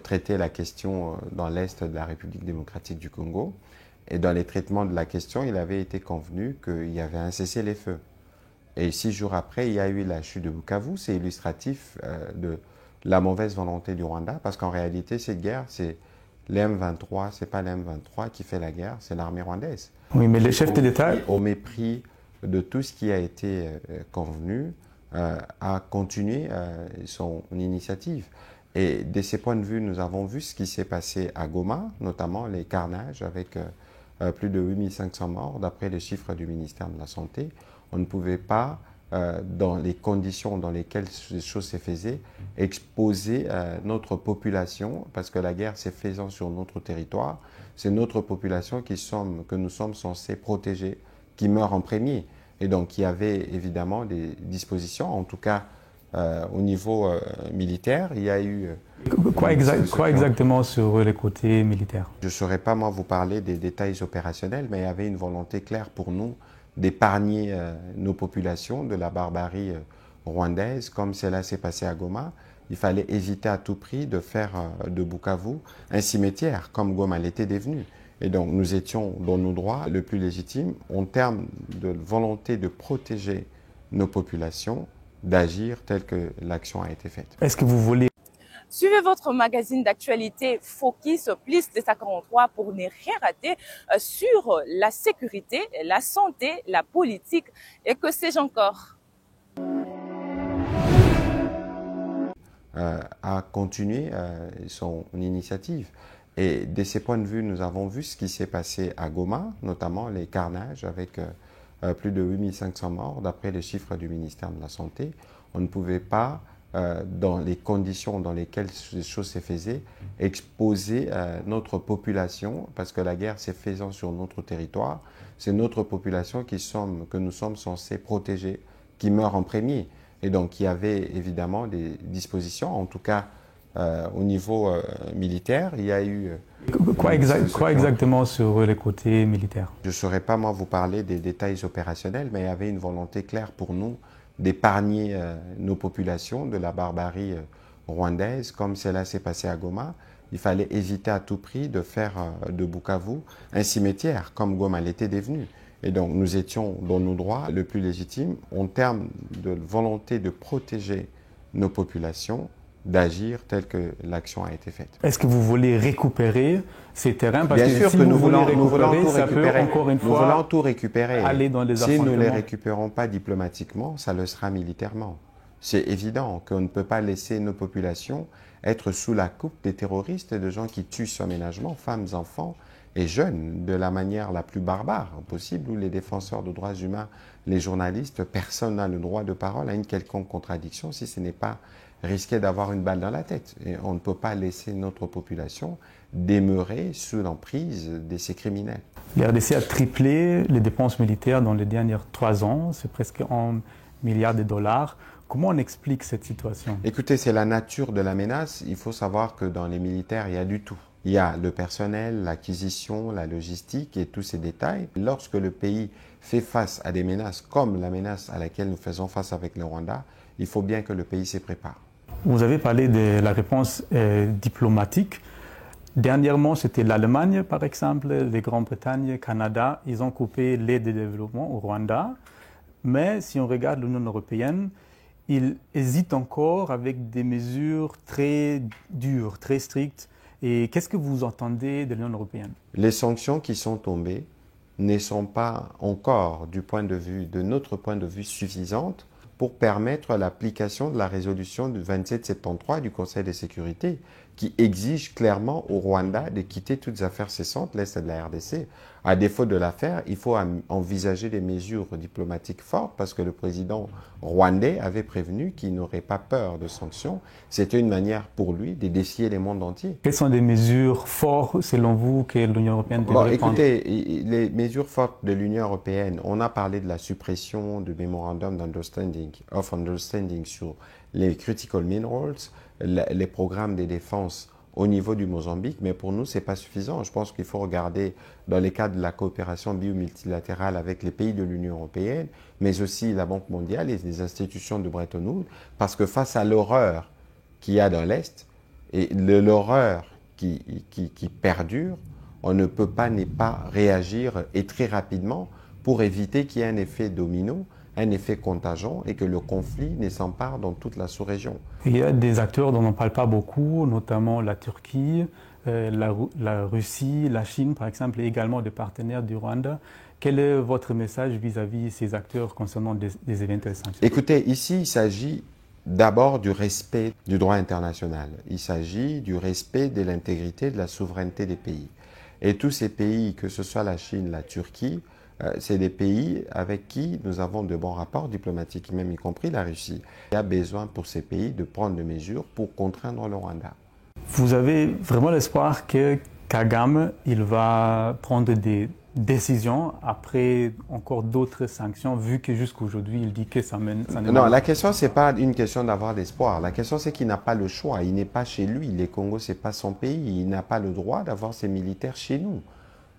traiter la question dans l'Est de la République démocratique du Congo. Et dans les traitements de la question, il avait été convenu qu'il y avait un cessez-les-feux. Et 6 jours après, il y a eu la chute de Bukavu. C'est illustratif de la mauvaise volonté du Rwanda, parce qu'en réalité, cette guerre, c'est les M23, c'est pas les M23 qui fait la guerre, c'est l'armée rwandaise. Oui, mais les chefs d'État... Au mépris de tout ce qui a été convenu, a continué son initiative. Et de ces points de vue, nous avons vu ce qui s'est passé à Goma, notamment les carnages avec plus de 8500 morts, d'après les chiffres du ministère de la Santé. On ne pouvait pas, dans les conditions dans lesquelles ces choses se faisaient, exposer notre population, parce que la guerre s'est faisant sur notre territoire. C'est notre population que nous sommes censés protéger, qui meurt en premier. Et donc, il y avait évidemment des dispositions, en tout cas au niveau militaire. Il y a eu... Quoi exactement sur les côtés militaires? Je ne saurais pas, moi, vous parler des détails opérationnels, mais il y avait une volonté claire pour nous d'épargner nos populations de la barbarie rwandaise, comme cela s'est passé à Goma. Il fallait éviter à tout prix de faire de Bukavu un cimetière, comme Goma l'était devenu. Et donc, nous étions dans nos droits le plus légitimes en termes de volonté de protéger nos populations, d'agir tel que l'action a été faite. Est-ce que vous voulez... Suivez votre magazine d'actualité Focus Plus 243 pour ne rien rater sur la sécurité, la santé, la politique et que sais-je encore. A continué son initiative. Et de ces points de vue, nous avons vu ce qui s'est passé à Goma, notamment les carnages avec plus de 8500 morts, d'après les chiffres du ministère de la Santé. On ne pouvait pas, dans les conditions dans lesquelles ces choses se faisaient, exposer notre population, parce que la guerre s'est faisant sur notre territoire. C'est notre population que nous sommes censés protéger, qui meurt en premier. Et donc, il y avait évidemment des dispositions, en tout cas au niveau militaire. Il y a eu... Quoi exactement sur les côtés militaires? Je ne saurais pas, moi, vous parler des détails opérationnels, mais il y avait une volonté claire pour nous d'épargner nos populations de la barbarie rwandaise, comme cela s'est passé à Goma. Il fallait éviter à tout prix de faire de Bukavu un cimetière, comme Goma l'était devenu. Et donc, nous étions dans nos droits le plus légitimes en termes de volonté de protéger nos populations, d'agir tel que l'action a été faite. Est-ce que vous voulez récupérer ces terrains? Parce Bien sûr que nous voulons tout récupérer. Encore une fois, nous voulons tout récupérer. Aller dans des si nous ne les récupérons pas diplomatiquement, ça le sera militairement. C'est évident qu'on ne peut pas laisser nos populations être sous la coupe des terroristes et de gens qui tuent sans ménagement, femmes, enfants et jeunes, de la manière la plus barbare possible, où les défenseurs de droits humains, les journalistes, personne n'a le droit de parole à une quelconque contradiction si ce n'est pas risquer d'avoir une balle dans la tête. Et on ne peut pas laisser notre population demeurer sous l'emprise de ces criminels. La RDC a triplé les dépenses militaires dans les derniers 3 ans, c'est presque 1 milliard de dollars. Comment on explique cette situation? Écoutez, c'est la nature de la menace. Il faut savoir que dans les militaires, il y a du tout. Il y a le personnel, l'acquisition, la logistique et tous ces détails. Lorsque le pays fait face à des menaces comme la menace à laquelle nous faisons face avec le Rwanda, il faut bien que le pays s'y prépare. Vous avez parlé de la réponse diplomatique. Dernièrement, c'était l'Allemagne, par exemple, la Grande-Bretagne, le Canada. Ils ont coupé l'aide de développement au Rwanda. Mais si on regarde l'Union européenne, ils hésitent encore avec des mesures très dures, très strictes. Et qu'est-ce que vous entendez de l'Union européenne? Les sanctions qui sont tombées ne sont pas encore, de notre point de vue, suffisantes pour permettre l'application de la résolution du 2773 du Conseil de sécurité, qui exige clairement au Rwanda de quitter toutes les affaires cessantes, l'Est de la RDC. À défaut de la faire, il faut envisager des mesures diplomatiques fortes, parce que le président rwandais avait prévenu qu'il n'aurait pas peur de sanctions. C'était une manière pour lui de défier le monde entier. Quelles sont des mesures fortes, selon vous, que l'Union européenne devrait prendre? Écoutez, les mesures fortes de l'Union européenne, on a parlé de la suppression du Memorandum of Understanding sur les critical minerals, les programmes de défense au niveau du Mozambique, mais pour nous, ce n'est pas suffisant. Je pense qu'il faut regarder dans les cadres de la coopération biomultilatérale avec les pays de l'Union européenne, mais aussi la Banque mondiale et les institutions de Bretton Woods, parce que face à l'horreur qu'il y a dans l'Est, et l'horreur qui perdure, on ne peut pas ne pas réagir et très rapidement pour éviter qu'il y ait un effet domino, un effet contagion et que le conflit ne s'empare dans toute la sous-région. Il y a des acteurs dont on ne parle pas beaucoup, notamment la Turquie, la Russie, la Chine par exemple, et également des partenaires du Rwanda. Quel est votre message vis-à-vis de ces acteurs concernant des éventuelles sanctions? Écoutez, ici il s'agit d'abord du respect du droit international. Il s'agit du respect de l'intégrité de la souveraineté des pays. Et tous ces pays, que ce soit la Chine, la Turquie, c'est des pays avec qui nous avons de bons rapports diplomatiques, même y compris la Russie. Il y a besoin pour ces pays de prendre des mesures pour contraindre le Rwanda. Vous avez vraiment l'espoir que Kagame il va prendre des décisions après encore d'autres sanctions, vu que jusqu'aujourd'hui il dit que ça mène... Non, la question, ce n'est pas une question d'avoir d'espoir. La question, c'est qu'il n'a pas le choix. Il n'est pas chez lui. Les Congo, ce n'est pas son pays. Il n'a pas le droit d'avoir ses militaires chez nous.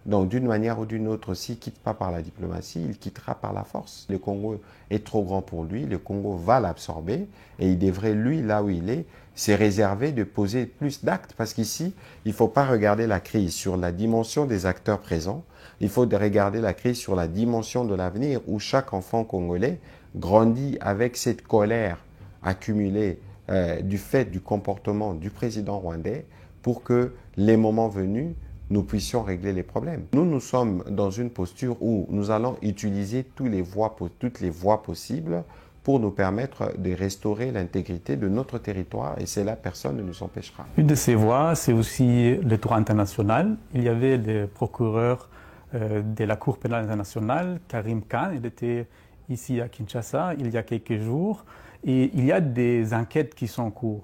Donc, d'une manière ou d'une autre, s'il ne quitte pas par la diplomatie, il quittera par la force. Le Congo est trop grand pour lui. Le Congo va l'absorber et il devrait, lui, là où il est, se réserver de poser plus d'actes. Parce qu'ici, il ne faut pas regarder la crise sur la dimension des acteurs présents. Il faut regarder la crise sur la dimension de l'avenir où chaque enfant congolais grandit avec cette colère accumulée du fait du comportement du président rwandais pour que, les moments venus, nous puissions régler les problèmes. Nous sommes dans une posture où nous allons utiliser toutes les voies possibles pour nous permettre de restaurer l'intégrité de notre territoire et c'est là personne ne nous empêchera. Une de ces voies, c'est aussi le droit international. Il y avait le procureur de la Cour pénale internationale, Karim Khan, il était ici à Kinshasa il y a quelques jours et il y a des enquêtes qui sont en cours.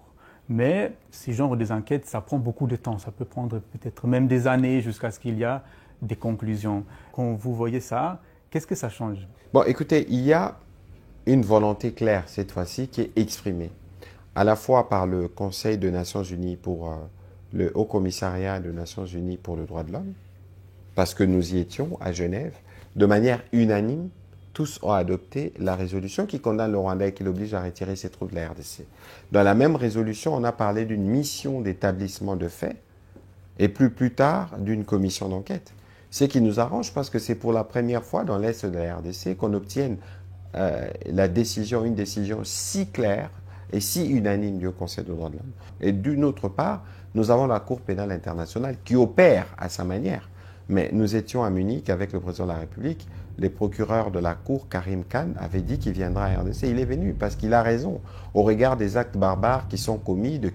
Mais ce genre d'enquêtes, ça prend beaucoup de temps. Ça peut prendre peut-être même des années jusqu'à ce qu'il y ait des conclusions. Quand vous voyez ça, qu'est-ce que ça change? Bon, écoutez, il y a une volonté claire cette fois-ci qui est exprimée, à la fois par le Conseil des Nations Unies pour le Haut Commissariat des Nations Unies pour le droit de l'homme, parce que nous y étions à Genève, de manière unanime, tous ont adopté la résolution qui condamne le Rwanda et qui l'oblige à retirer ses troupes de la RDC. Dans la même résolution, on a parlé d'une mission d'établissement de faits et plus tard d'une commission d'enquête. Ce qui nous arrange parce que c'est pour la première fois dans l'Est de la RDC qu'on obtienne une décision si claire et si unanime du Conseil des droits de l'homme. Et d'une autre part, nous avons la Cour pénale internationale qui opère à sa manière. Mais nous étions à Munich avec le président de la République. Les procureurs de la Cour, Karim Khan, avaient dit qu'il viendra à RDC. Il est venu parce qu'il a raison. Au regard des actes barbares qui sont commis, des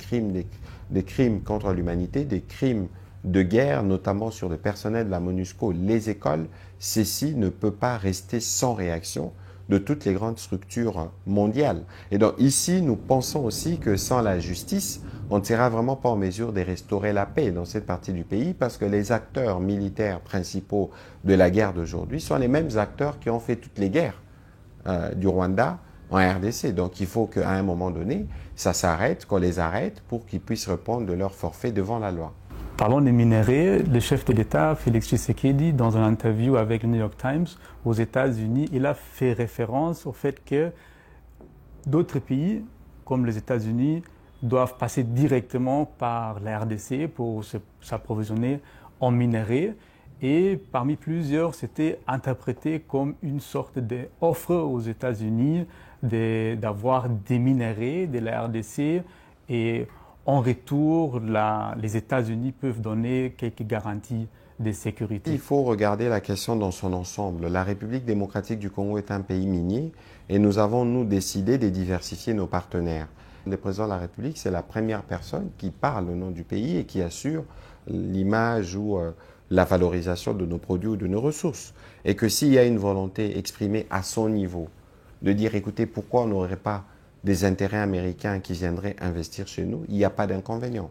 crimes contre l'humanité, des crimes de guerre, notamment sur le personnel de la MONUSCO, les écoles, ceci ne peut pas rester sans réaction de toutes les grandes structures mondiales. Et donc ici, nous pensons aussi que sans la justice, on ne sera vraiment pas en mesure de restaurer la paix dans cette partie du pays parce que les acteurs militaires principaux de la guerre d'aujourd'hui sont les mêmes acteurs qui ont fait toutes les guerres du Rwanda en RDC. Donc il faut qu'à un moment donné, ça s'arrête, qu'on les arrête pour qu'ils puissent répondre de leur forfait devant la loi. Parlons des minéraux. Le chef de l'État, Félix Tshisekedi, dans une interview avec le New York Times aux États-Unis, il a fait référence au fait que d'autres pays, comme les États-Unis, doivent passer directement par la RDC pour s'approvisionner en minerais. Et parmi plusieurs, c'était interprété comme une sorte d'offre aux États-Unis d'avoir des minerais de la RDC et en retour, les États-Unis peuvent donner quelques garanties de sécurité. Il faut regarder la question dans son ensemble. La République démocratique du Congo est un pays minier et nous avons, nous, décidé de diversifier nos partenaires. Le président de la République, c'est la première personne qui parle au nom du pays et qui assure l'image ou la valorisation de nos produits ou de nos ressources. Et que s'il y a une volonté exprimée à son niveau de dire, écoutez, pourquoi on n'aurait pas des intérêts américains qui viendraient investir chez nous, il n'y a pas d'inconvénient.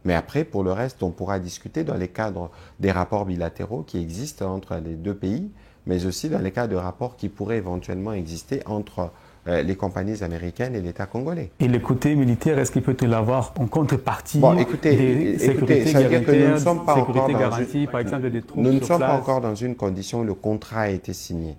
Mais après, pour le reste, on pourra discuter dans les cadres des rapports bilatéraux qui existent entre les deux pays, mais aussi dans les cas de rapports qui pourraient éventuellement exister entre les compagnies américaines et l'État congolais. Et le côté militaire, est-ce qu'il peut-il avoir en contrepartie écoutez, ça veut dire que nous ne sommes pas encore dans encore dans une condition où le contrat a été signé,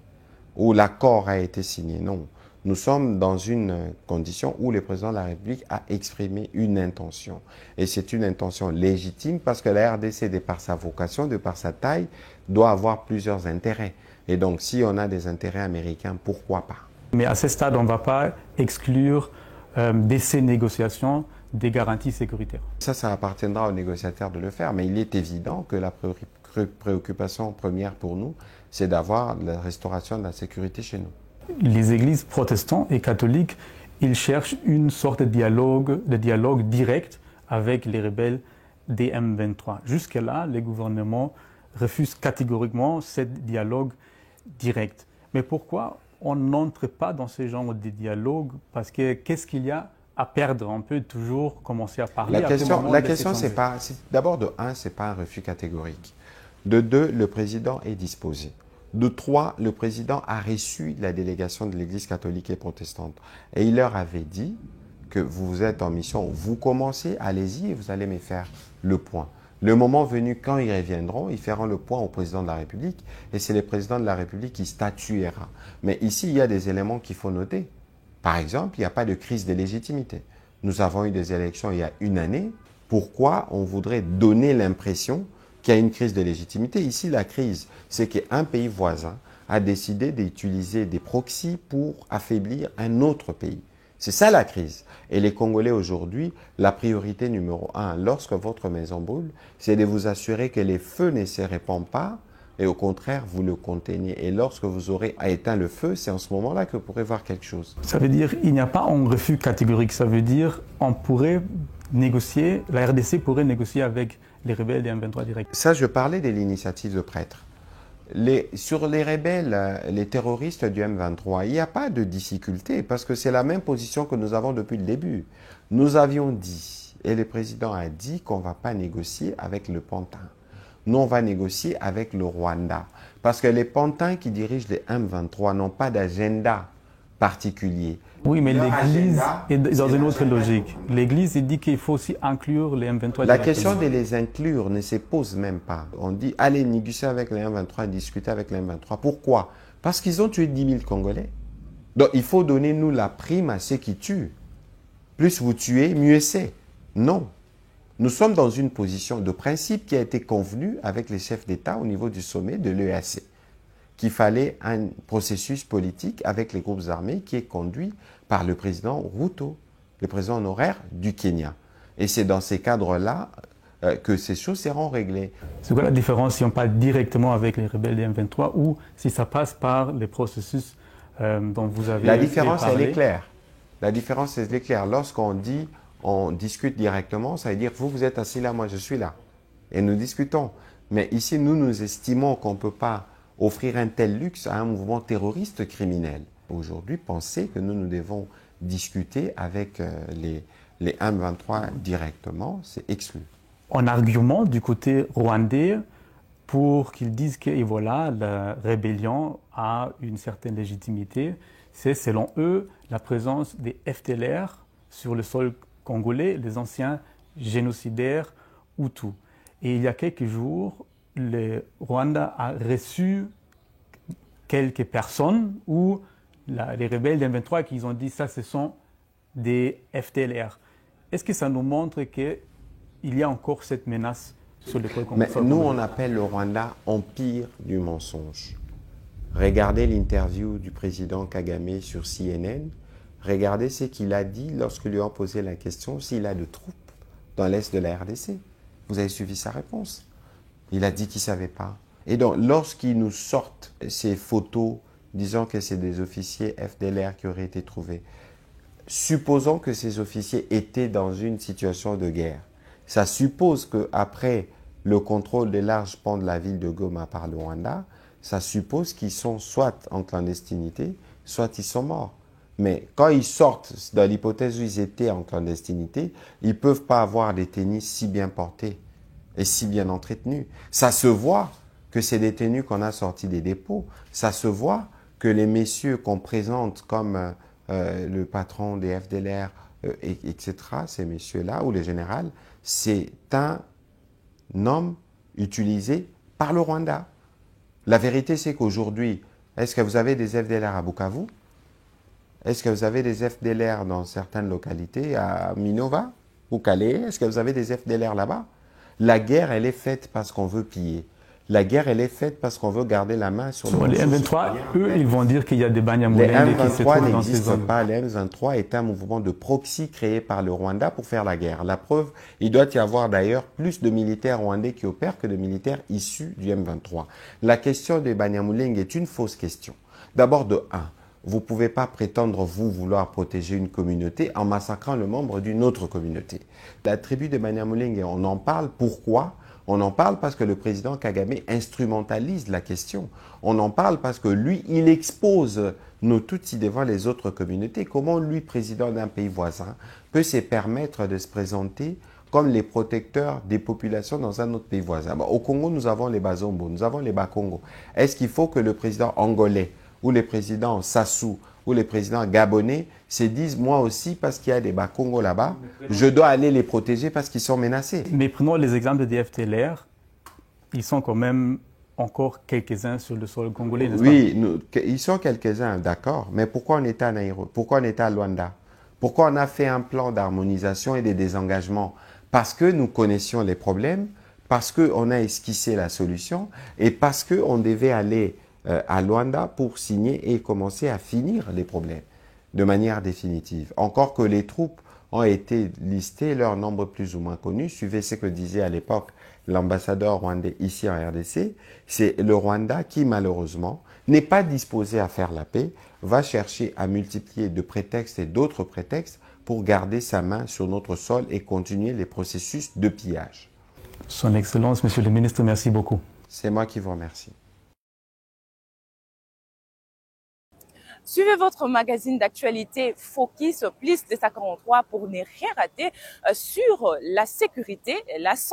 où l'accord a été signé, non. Nous sommes dans une condition où le président de la République a exprimé une intention. Et c'est une intention légitime parce que la RDC, de par sa vocation, de par sa taille, doit avoir plusieurs intérêts. Et donc, si on a des intérêts américains, pourquoi pas? Mais à ce stade, on ne va pas exclure de ces négociations des garanties sécuritaires. Ça appartiendra aux négociateurs de le faire. Mais il est évident que la préoccupation première pour nous, c'est d'avoir la restauration de la sécurité chez nous. Les églises protestantes et catholiques, ils cherchent une sorte de dialogue direct avec les rebelles des M23. Jusque-là, les gouvernements refusent catégoriquement ce dialogue direct. Mais pourquoi on n'entre pas dans ce genre de dialogue? Parce que qu'est-ce qu'il y a à perdre? On peut toujours commencer à parler. La question, c'est pas... D'abord, de un, ce n'est pas un refus catégorique. De deux, le président est disposé. De trois, le président a reçu la délégation de l'Église catholique et protestante. Et il leur avait dit que vous êtes en mission, vous commencez, allez-y et vous allez me faire le point. Le moment venu, quand ils reviendront, ils feront le point au président de la République et c'est le président de la République qui statuera. Mais ici, il y a des éléments qu'il faut noter. Par exemple, il n'y a pas de crise de légitimité. Nous avons eu des élections il y a une année. Pourquoi on voudrait donner l'impression qu'il y a une crise de légitimité? Ici, la crise, c'est qu'un pays voisin a décidé d'utiliser des proxys pour affaiblir un autre pays. C'est ça la crise. Et les Congolais aujourd'hui, la priorité numéro un, lorsque votre maison brûle, c'est de vous assurer que les feux ne se répandent pas et au contraire, vous le conteniez. Et lorsque vous aurez éteint le feu, c'est en ce moment-là que vous pourrez voir quelque chose. Ça veut dire qu'il n'y a pas un refus catégorique. Ça veut dire qu'on pourrait négocier, la RDC pourrait négocier avec les rebelles des M23 direct. Ça, je parlais de l'initiative de prêtres. Sur les rebelles, les terroristes du M23, il n'y a pas de difficulté parce que c'est la même position que nous avons depuis le début. Nous avions dit, et le président a dit qu'on ne va pas négocier avec le Pantin. Nous, on va négocier avec le Rwanda. Parce que les Pantins qui dirigent les M23 n'ont pas d'agenda particulier. Oui, mais l'Église est dans une autre logique. L'Église dit qu'il faut aussi inclure les M23. La question de les inclure ne se pose même pas. On dit, allez négocier avec les M23, discuter avec les M23. Pourquoi? Parce qu'ils ont tué 10 000 Congolais. Donc, il faut donner, nous, la prime à ceux qui tuent. Plus vous tuez, mieux c'est. Non. Nous sommes dans une position de principe qui a été convenue avec les chefs d'État au niveau du sommet de l'EAC. Qu'il fallait un processus politique avec les groupes armés qui est conduit par le président Ruto, le président honoraire du Kenya. Et c'est dans ces cadres-là que ces choses seront réglées. C'est quoi la différence si on parle directement avec les rebelles des M23 ou si ça passe par les processus dont vous avez parlé? La différence, elle est claire. La différence, elle est claire. Lorsqu'on dit on discute directement, ça veut dire vous êtes assis là, moi je suis là. Et nous discutons. Mais ici, nous estimons qu'on ne peut pas offrir un tel luxe à un mouvement terroriste criminel. Aujourd'hui, pensez que nous devons discuter avec les M23 directement, c'est exclu. En argument du côté rwandais pour qu'ils disent que et voilà, la rébellion a une certaine légitimité, c'est selon eux la présence des FDLR sur le sol congolais, les anciens génocidaires Hutus. Et il y a quelques jours, le Rwanda a reçu quelques personnes où les rebelles du M23 qui ont dit ça, ce sont des FDLR. Est-ce que ça nous montre qu'il y a encore cette menace sur le sol congolais? Mais nous, on appelle le Rwanda empire du mensonge. Regardez l'interview du président Kagame sur CNN. Regardez ce qu'il a dit lorsque lui ont posé la question s'il a de troupes dans l'est de la RDC. Vous avez suivi sa réponse. Il a dit qu'il ne savait pas. Et donc, lorsqu'ils nous sortent ces photos disant que c'est des officiers FDLR qui auraient été trouvés, supposons que ces officiers étaient dans une situation de guerre. Ça suppose qu'après le contrôle des larges pans de la ville de Goma par le Rwanda, ça suppose qu'ils sont soit en clandestinité, soit ils sont morts. Mais quand ils sortent, dans l'hypothèse où ils étaient en clandestinité, ils ne peuvent pas avoir des tennis si bien portés et si bien entretenus. Ça se voit que c'est des tenues qu'on a sortis des dépôts. Ça se voit que les messieurs qu'on présente comme le patron des FDLR, etc., ces messieurs-là, ou le général, c'est un homme utilisé par le Rwanda. La vérité, c'est qu'aujourd'hui, est-ce que vous avez des FDLR à Bukavu? Est-ce que vous avez des FDLR dans certaines localités, à Minova ou Calais? Est-ce que vous avez des FDLR là-bas? La guerre, elle est faite parce qu'on veut piller. La guerre, elle est faite parce qu'on veut garder la main sur les M23, eux, ils vont dire qu'il y a des Banyamulenge qui se trouvent dans ces zones. Pas. Les M23 est un mouvement de proxy créé par le Rwanda pour faire la guerre. La preuve, il doit y avoir d'ailleurs plus de militaires rwandais qui opèrent que de militaires issus du M23. La question des Banyamulenge est une fausse question. D'abord, de 1. Vous ne pouvez pas prétendre, vous, vouloir protéger une communauté en massacrant le membre d'une autre communauté. La tribu des Banyamulenge, on en parle. Pourquoi ? On en parle parce que le président Kagame instrumentalise la question. On en parle parce que lui, il expose nos Tutsis devant les autres communautés. Comment lui, président d'un pays voisin, peut se permettre de se présenter comme les protecteurs des populations dans un autre pays voisin? Au Congo, nous avons les Bazombo, nous avons les Bakongo. Est-ce qu'il faut que le président angolais ou les présidents Sassou ou les présidents gabonais se disent, moi aussi, parce qu'il y a des Bakongo là-bas, je dois aller les protéger parce qu'ils sont menacés? Mais prenons les exemples des FDLR, ils sont quand même encore quelques-uns sur le sol congolais, n'est-ce pas? Oui, ils sont quelques-uns, d'accord. Mais pourquoi on était à Nairobi? Pourquoi on était à Luanda? Pourquoi on a fait un plan d'harmonisation et de désengagement? Parce que nous connaissions les problèmes, parce qu'on a esquissé la solution et parce qu'on devait aller à Luanda pour signer et commencer à finir les problèmes de manière définitive. Encore que les troupes ont été listées, leur nombre plus ou moins connu. Suivez ce que disait à l'époque l'ambassadeur rwandais ici en RDC. C'est le Rwanda qui, malheureusement, n'est pas disposé à faire la paix, va chercher à multiplier de prétextes et d'autres prétextes pour garder sa main sur notre sol et continuer les processus de pillage. Son Excellence, Monsieur le Ministre, merci beaucoup. C'est moi qui vous remercie. Suivez votre magazine d'actualité Focus plus 243 pour ne rien rater sur la sécurité, la santé.